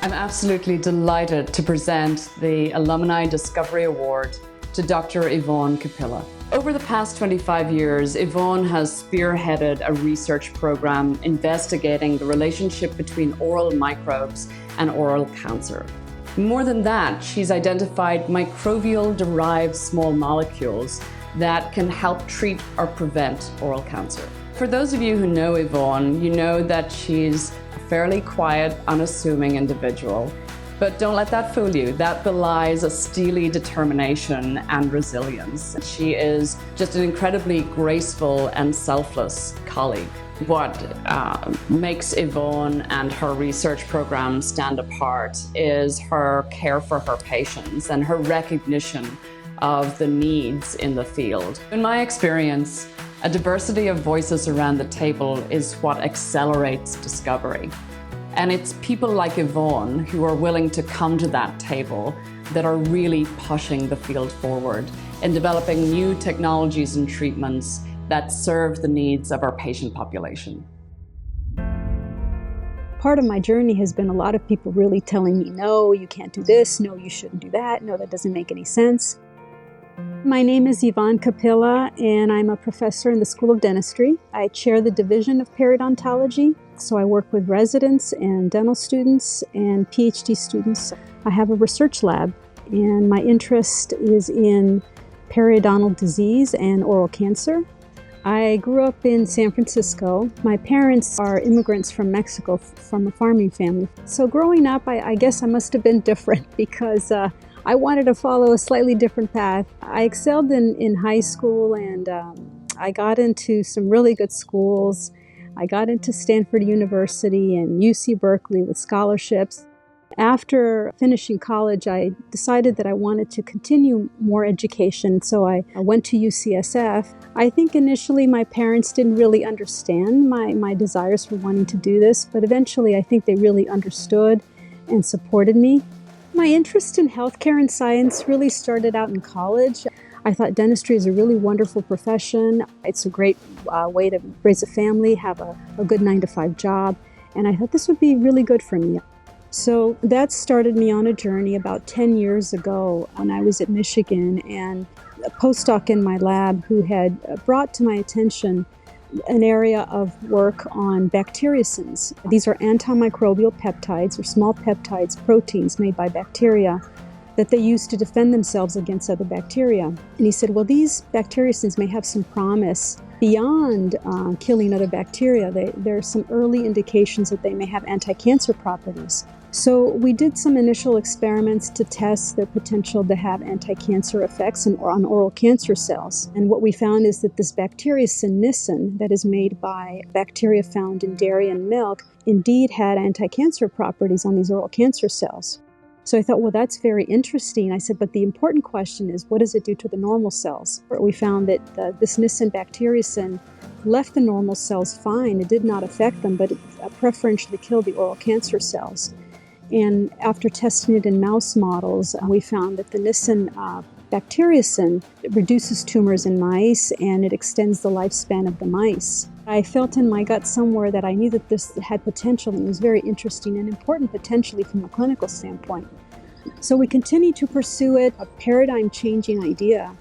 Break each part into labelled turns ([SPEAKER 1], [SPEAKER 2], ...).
[SPEAKER 1] I'm absolutely delighted to present the Alumni Discovery Award to Dr. Yvonne Kapila. Over the past 25 years, Yvonne has spearheaded a research program investigating the relationship between oral microbes and oral cancer. More than that, she's identified microbial-derived small molecules that can help treat or prevent oral cancer. For those of you who know Yvonne, you know that she's a fairly quiet, unassuming individual. But don't let that fool you. That belies a steely determination and resilience. She is just an incredibly graceful and selfless colleague. What makes Yvonne and her research program stand apart is her care for her patients and her recognition of the needs in the field. In my experience, a diversity of voices around the table is what accelerates discovery. And it's people like Yvonne who are willing to come to that table that are really pushing the field forward in developing new technologies and treatments that serve the needs of our patient population.
[SPEAKER 2] Part of my journey has been a lot of people really telling me, no, you can't do this, no, you shouldn't do that, no, that doesn't make any sense. My name is Yvonne Kapila, and I'm a professor in the School of Dentistry. I chair the division of Periodontology, so I work with residents and dental students and PhD students. I have a research lab, and my interest is in periodontal disease and oral cancer. I grew up in San Francisco. My parents are immigrants from Mexico, from a farming family. So growing up, I guess I must have been different because I wanted to follow a slightly different path. I excelled in high school, and I got into some really good schools. I got into Stanford University and UC Berkeley with scholarships. After finishing college, I decided that I wanted to continue more education, so I went to UCSF. I think initially my parents didn't really understand my desires for wanting to do this, but eventually I think they really understood and supported me. My interest in healthcare and science really started out in college. I thought dentistry is a really wonderful profession. It's a great way to raise a family, have a good 9-to-5 job, and I thought this would be really good for me. So that started me on a journey about 10 years ago when I was at Michigan, and a postdoc in my lab who had brought to my attention an area of work on bacteriocins. These are antimicrobial peptides, or small peptides, proteins made by bacteria that they use to defend themselves against other bacteria. And he said, well, these bacteriocins may have some promise beyond killing other bacteria. There are some early indications that they may have anti-cancer properties. So we did some initial experiments to test their potential to have anti-cancer effects on oral cancer cells. And what we found is that this bacteriocin nisin that is made by bacteria found in dairy and milk indeed had anti-cancer properties on these oral cancer cells. So I thought, well, that's very interesting. I said, but the important question is, what does it do to the normal cells? We found that this nisin bacteriocin left the normal cells fine. It did not affect them, but it preferentially killed the oral cancer cells. And after testing it in mouse models, we found that the nisin bacteriocin reduces tumors in mice, and it extends the lifespan of the mice. I felt in my gut somewhere that I knew that this had potential and was very interesting and important potentially from a clinical standpoint. So we continue to pursue it, a paradigm-changing idea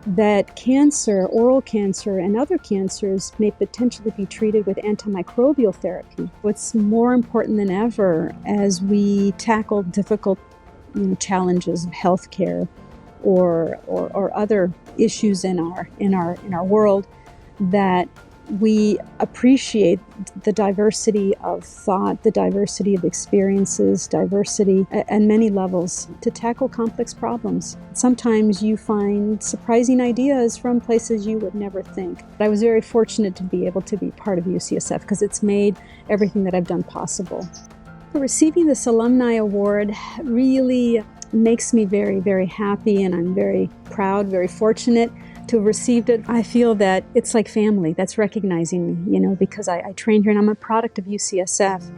[SPEAKER 2] that cancer, oral cancer, and other cancers may potentially be treated with antimicrobial therapy. What's more important than ever as we tackle difficult challenges of healthcare or other issues in our world, that we appreciate the diversity of thought, the diversity of experiences, diversity at many levels to tackle complex problems. Sometimes you find surprising ideas from places you would never think. I was very fortunate to be able to be part of UCSF because it's made everything that I've done possible. Receiving this Alumni Award really makes me very, very happy, and I'm very proud, very fortunate to have received it. I feel that it's like family that's recognizing me, because I trained here and I'm a product of UCSF.